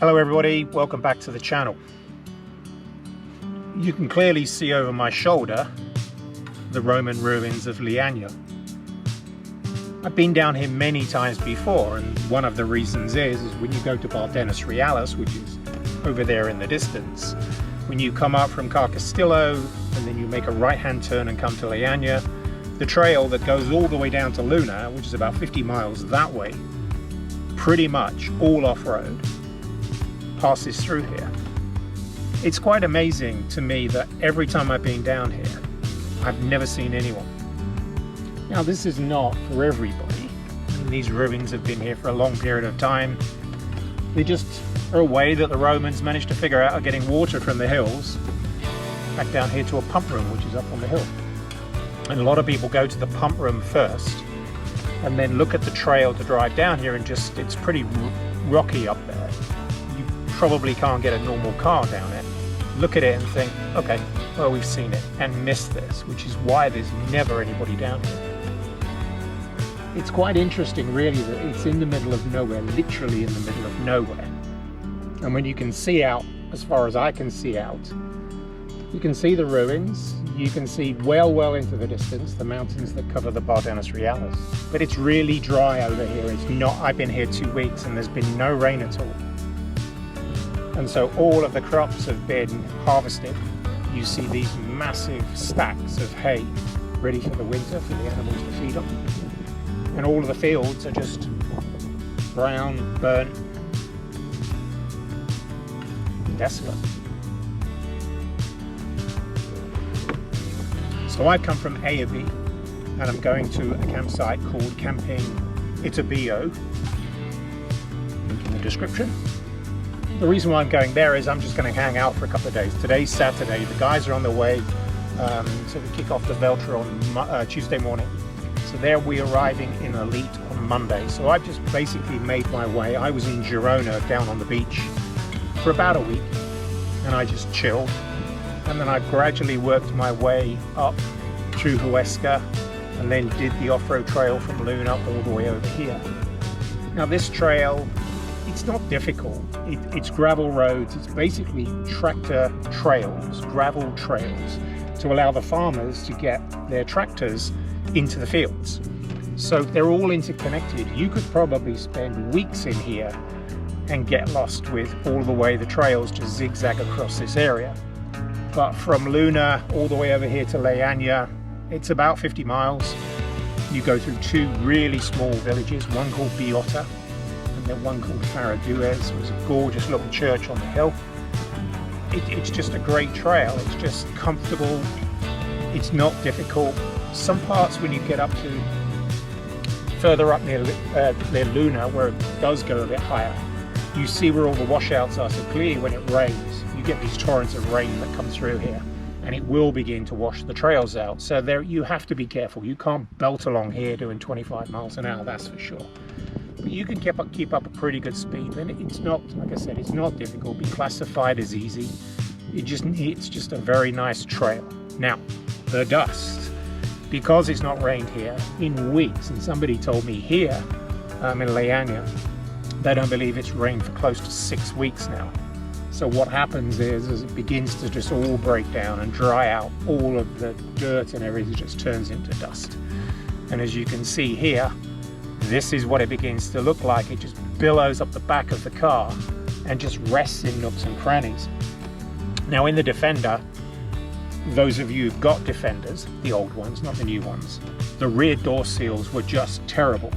Hello everybody, welcome back to the channel. You can clearly see over my shoulder the Roman ruins of Leanya. I've been down here many times before, and one of the reasons is when you go to Bardenus Realis, which is over there in the distance, when you come up from Carcastillo and then you make a right hand turn and come to Leanya, the trail that goes all the way down to Luna, which is about 50 miles that way, pretty much all off-road, passes through here. It's quite amazing to me that every time I've been down here, I've never seen anyone. Now this is not for everybody. These ruins have been here for a long period of time. They just are a way that the Romans managed to figure out of getting water from the hills back down here to a pump room, which is up on the hill. And a lot of people go to the pump room first and then look at the trail to drive down here, and just, it's pretty rocky up there. Probably can't get a normal car down it, look at it and think, okay, well, we've seen it, and miss this, which is why there's never anybody down here. It's quite interesting really that it's in the middle of nowhere, literally in the middle of nowhere. And when you can see out, as far as I can see out, you can see the ruins, you can see well into the distance the mountains that cover the Bardenus Realis. But it's really dry over here. It's not, I've been here 2 weeks and there's been no rain at all. And so all of the crops have been harvested. You see these massive stacks of hay ready for the winter for the animals to feed on. And all of the fields are just brown, burnt, desolate. So I've come from ARid and I'm going to a campsite called Camping Itabio. Link in the description. The reason why I'm going there is I'm just going to hang out for a couple of days. Today's Saturday, the guys are on their way, so we kick off the Veltra on Tuesday morning. So there we're arriving in Elite on Monday. So I've just basically made my way. I was in Girona down on the beach for about a week and I just chilled. And then I gradually worked my way up through Huesca and then did the off-road trail from Luna all the way over here. Now this trail, it's not difficult. It's gravel roads. It's basically tractor trails, gravel trails, to allow the farmers to get their tractors into the fields. So they're all interconnected. You could probably spend weeks in here and get lost with all the way the trails just zigzag across this area. But from Luna all the way over here to Leanya, it's about 50 miles. You go through 2 really small villages, one called Biota, and one called Faraduez. It was a gorgeous little church on the hill. It's just a great trail. It's just comfortable. It's not difficult. Some parts when you get up to further up near Luna, where it does go a bit higher, you see where all the washouts are. So clearly when it rains, you get these torrents of rain that come through here and it will begin to wash the trails out. So there you have to be careful. You can't belt along here doing 25 miles an hour, that's for sure. But you can keep up a pretty good speed, and it's not, like I said, it's not difficult. Be classified as easy. It's just a very nice trail. Now, the dust, because it's not rained here in weeks, and somebody told me here in Leanya, they don't believe it's rained for close to 6 weeks now. So what happens is it begins to just all break down and dry out, all of the dirt and everything just turns into dust. And as you can see here, this is what it begins to look like. It just billows up the back of the car and just rests in nooks and crannies. Now in the Defender, those of you who've got Defenders, the old ones, not the new ones, the rear door seals were just terrible.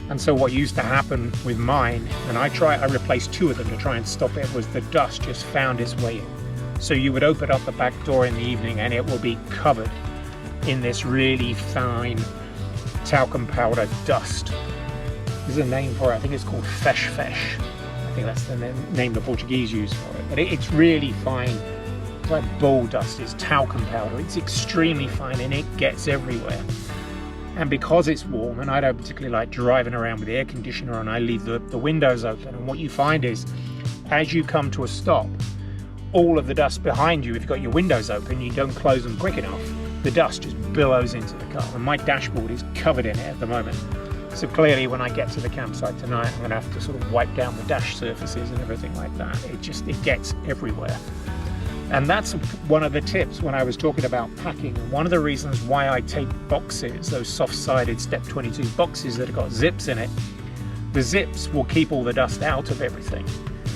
And so what used to happen with mine, and I replaced 2 of them to try and stop it, was the dust just found its way in. So you would open up the back door in the evening and it will be covered in this really fine talcum powder dust. There's a name for it. I think it's called fesh. I think that's the name the Portuguese use for it. But it's really fine. It's like bull dust. It's talcum powder. It's extremely fine and it gets everywhere. And because it's warm, and I don't particularly like driving around with the air conditioner on, I leave the windows open. And what you find is, as you come to a stop, all of the dust behind you, if you've got your windows open, you don't close them quick enough, the dust just billows into the car. And my dashboard is covered in it at the moment. So clearly when I get to the campsite tonight, I'm going to have to sort of wipe down the dash surfaces and everything like that. It gets everywhere. And that's one of the tips when I was talking about packing. One of the reasons why I take boxes, those soft-sided Step 22 boxes that have got zips in it, the zips will keep all the dust out of everything.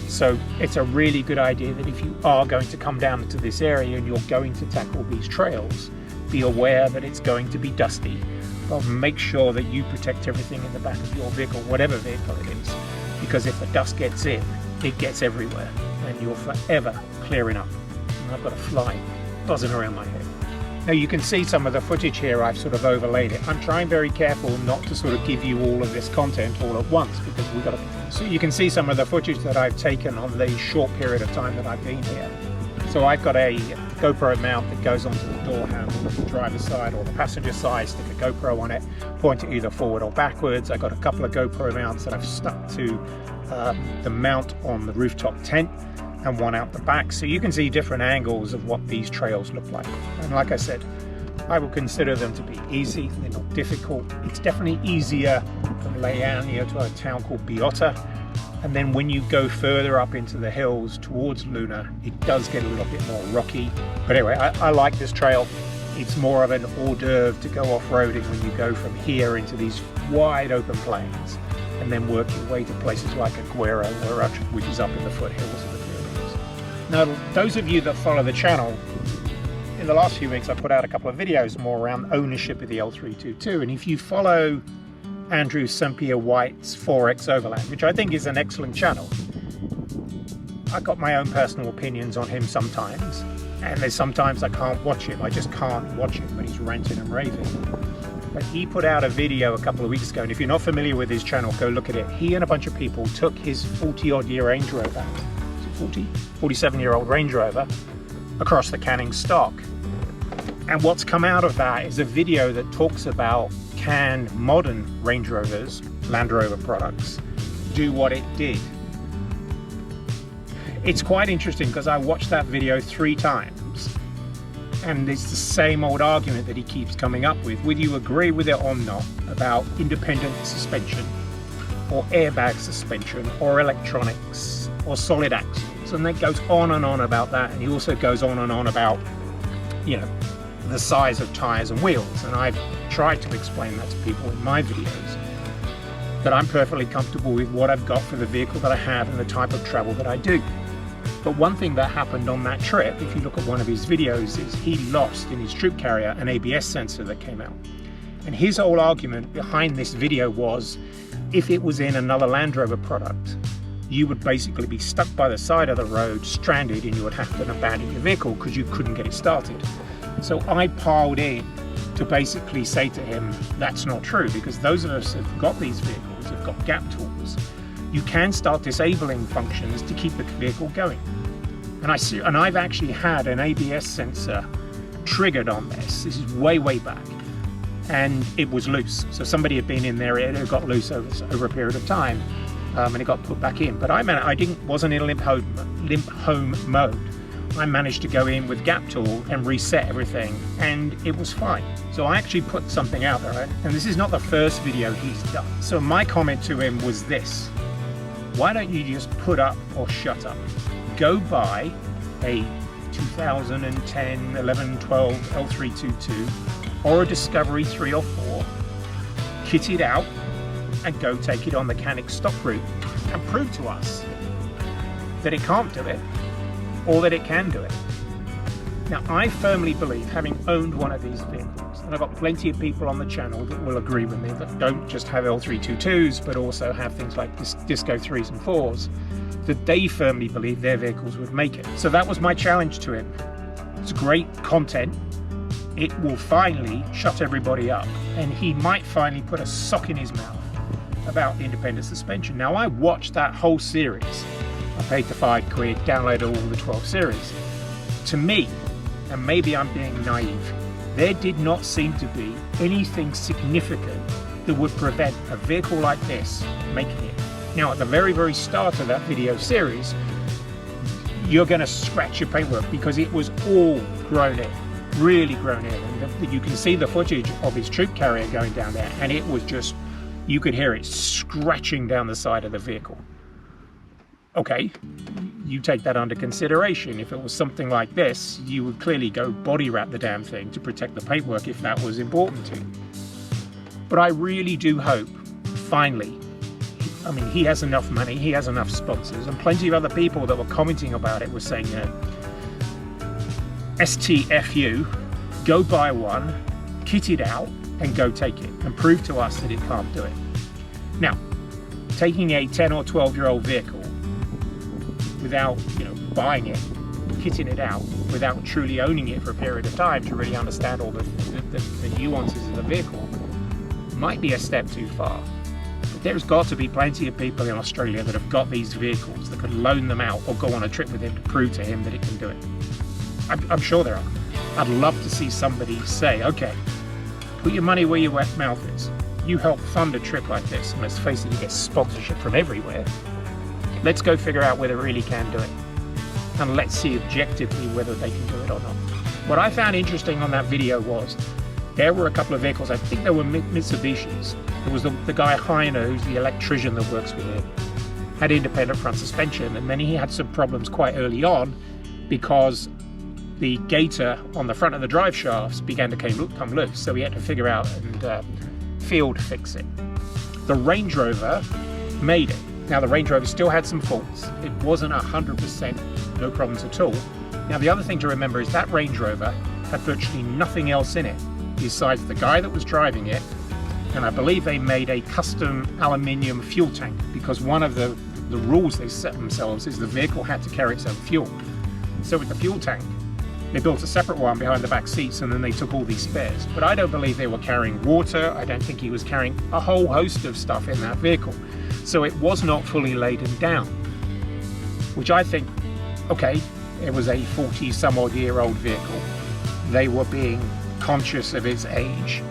So it's a really good idea that if you are going to come down into this area and you're going to tackle these trails, be aware that it's going to be dusty. But make sure that you protect everything in the back of your vehicle, whatever vehicle it is, because if the dust gets in, it gets everywhere and you're forever clearing up. And I've got a fly buzzing around my head. Now you can see some of the footage here, I've sort of overlaid it. I'm trying very careful not to sort of give you all of this content all at once, because we've got to... So you can see some of the footage that I've taken on the short period of time that I've been here. So I've got a GoPro mount that goes onto the door handle of the driver's side or the passenger side, stick a GoPro on it, point it either forward or backwards. I've got a couple of GoPro mounts that I've stuck to the mount on the rooftop tent, and one out the back, so you can see different angles of what these trails look like. And like I said, I would consider them to be easy. They're not difficult. It's definitely easier from Leania to a town called Biota, and then when you go further up into the hills towards Luna, it does get a little bit more rocky. But anyway, I like this trail. It's more of an hors d'oeuvre to go off-roading when you go from here into these wide open plains and then work your way to places like Aguero, which is up in the foothills of the Pyrenees. Now, those of you that follow the channel, in the last few weeks I put out a couple of videos more around ownership of the L322, and if you follow Andrew St. Pierre White's 4X Overland, which I think is an excellent channel, I've got my own personal opinions on him sometimes, and there's sometimes I can't watch him. I just can't watch him when he's ranting and raving. But he put out a video a couple of weeks ago, and if you're not familiar with his channel, go look at it. He and a bunch of people took his 40-odd year Range Rover, 47-year-old Range Rover, across the Canning stock. And what's come out of that is a video that talks about, can modern Range Rovers, Land Rover products, do what it did? It's quite interesting because I watched that video 3 times, and it's the same old argument that he keeps coming up with, whether you agree with it or not, about independent suspension or airbag suspension or electronics or solid axles, and it goes on and on about that. And he also goes on and on about, you know, the size of tires and wheels, and I've tried to explain that to people in my videos, that I'm perfectly comfortable with what I've got for the vehicle that I have and the type of travel that I do. But one thing that happened on that trip, if you look at one of his videos, is he lost in his troop carrier an ABS sensor that came out. And his whole argument behind this video was, if it was in another Land Rover product, you would basically be stuck by the side of the road, stranded, and you would have to abandon your vehicle because you couldn't get it started. So I piled in to basically say to him, that's not true, because those of us who've got these vehicles have got gap tools. You can start disabling functions to keep the vehicle going. And I've actually had an ABS sensor triggered on this. This is way, way back. And it was loose. So somebody had been in there, it got loose over a period of time, and it got put back in. But I wasn't in limp home mode. I managed to go in with Gap Tool and reset everything, and it was fine. So I actually put something out there, and this is not the first video he's done. So my comment to him was this: why don't you just put up or shut up? Go buy a 2010, 11, 12 L322 or a Discovery 3 or 4, kit it out, and go take it on the Canning stock route and prove to us that it can't do it, or that it can do it. Now, I firmly believe, having owned one of these vehicles, and I've got plenty of people on the channel that will agree with me, that don't just have L322s, but also have things like Disco 3s and 4s, that they firmly believe their vehicles would make it. So that was my challenge to him. It's great content. It will finally shut everybody up, and he might finally put a sock in his mouth about independent suspension. Now, I watched that whole series. I paid the £5, downloaded all the 12 series. To me, and maybe I'm being naive, there did not seem to be anything significant that would prevent a vehicle like this making it. Now, at the very, very start of that video series, you're going to scratch your paintwork because it was all grown in, really grown in. And you can see the footage of his troop carrier going down there, and it was just you could hear it scratching down the side of the vehicle. Okay, you take that under consideration. If it was something like this, you would clearly go body wrap the damn thing to protect the paintwork if that was important to you. But I really do hope, finally, I mean, he has enough money, he has enough sponsors, and plenty of other people that were commenting about it were saying, you know, STFU, go buy one, kit it out, and go take it, and prove to us that it can't do it. Now, taking a 10 or 12-year-old vehicle without, you know, buying it, kitting it out, without truly owning it for a period of time to really understand all the nuances of the vehicle, might be a step too far. But there's got to be plenty of people in Australia that have got these vehicles that could loan them out or go on a trip with him to prove to him that it can do it. I'm sure there are. I'd love to see somebody say, okay, put your money where your mouth is. You help fund a trip like this, and let's face it, you get sponsorship from everywhere. Let's go figure out whether it really can do it. And let's see objectively whether they can do it or not. What I found interesting on that video was, there were a couple of vehicles, I think they were Mitsubishis. There was the guy Heiner, who's the electrician that works with him, had independent front suspension, and then he had some problems quite early on because the gator on the front of the drive shafts began to come loose, so he had to figure out and field fix it. The Range Rover made it. Now the Range Rover still had some faults. It wasn't 100% no problems at all. Now the other thing to remember is that Range Rover had virtually nothing else in it besides the guy that was driving it, and I believe they made a custom aluminium fuel tank because one of the rules they set themselves is the vehicle had to carry its own fuel. So with the fuel tank, they built a separate one behind the back seats, and then they took all these spares. But I don't believe they were carrying water. I don't think he was carrying a whole host of stuff in that vehicle. So it was not fully laden down, which I think, okay, it was a 40-some-odd-year-old vehicle. They were being conscious of its age.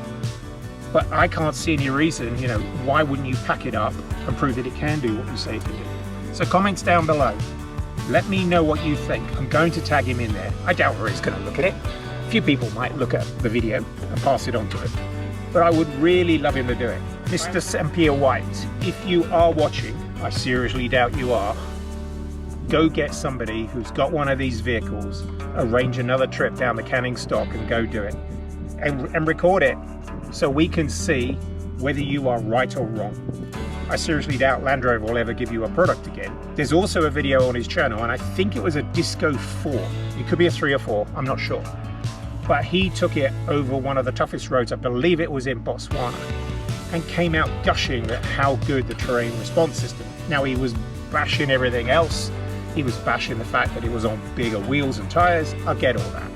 But I can't see any reason, you know, why wouldn't you pack it up and prove that it can do what you say it can do? So comments down below. Let me know what you think. I'm going to tag him in there. I doubt Rory's going to look at it. A few people might look at the video and pass it on to him. But I would really love him to do it. Mr. Sampier White, if you are watching, I seriously doubt you are, go get somebody who's got one of these vehicles, arrange another trip down the Canning stock and go do it. And record it so we can see whether you are right or wrong. I seriously doubt Land Rover will ever give you a product again. There's also a video on his channel, and I think it was a Disco 4. It could be a 3 or 4, I'm not sure. But he took it over one of the toughest roads, I believe it was in Botswana, and came out gushing at how good the terrain response system. Now he was bashing everything else. He was bashing the fact that it was on bigger wheels and tires. I get all that.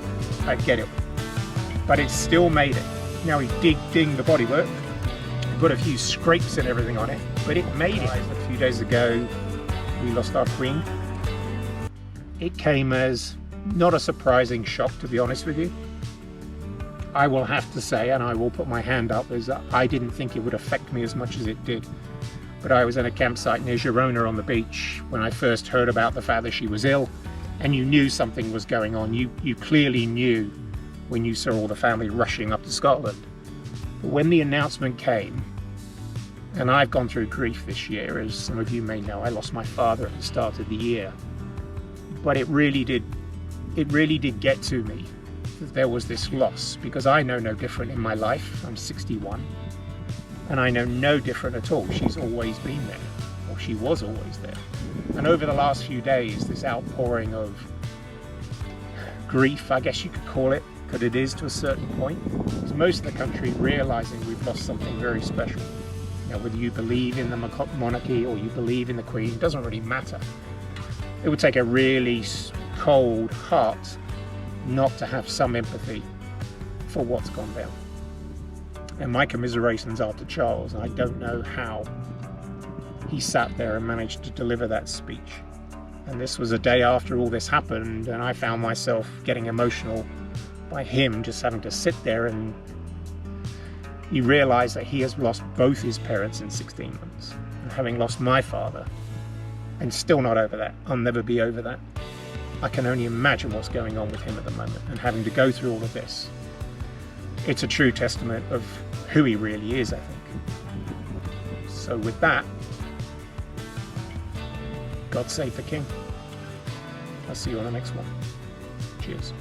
I get it. But it still made it. Now he dinged the bodywork, put a few scrapes and everything on it, but it made it. A few days ago, we lost our queen. It came as not a surprising shock, to be honest with you. I will have to say, and I will put my hand up, is that I didn't think it would affect me as much as it did. But I was in a campsite near Girona on the beach when I first heard about the fact that she was ill, and you knew something was going on. You clearly knew when you saw all the family rushing up to Scotland. But when the announcement came, and I've gone through grief this year, as some of you may know, I lost my father at the start of the year. But it really did get to me that there was this loss, because I know no different in my life. I'm 61, and I know no different at all. She's always been there, or she was always there. And over the last few days, this outpouring of grief, I guess you could call it, because it is to a certain point, is most of the country realizing we've lost something very special. Now, whether you believe in the monarchy or you believe in the Queen, it doesn't really matter. It would take a really cold heart not to have some empathy for what's gone down. And my commiserations are to Charles. I don't know how he sat there and managed to deliver that speech. And this was a day after all this happened, and I found myself getting emotional by him just having to sit there, and you realise that he has lost both his parents in 16 months. And having lost my father, and still not over that, I'll never be over that. I can only imagine what's going on with him at the moment, and having to go through all of this. It's a true testament of who he really is, I think. So with that, God save the King. I'll see you on the next one. Cheers.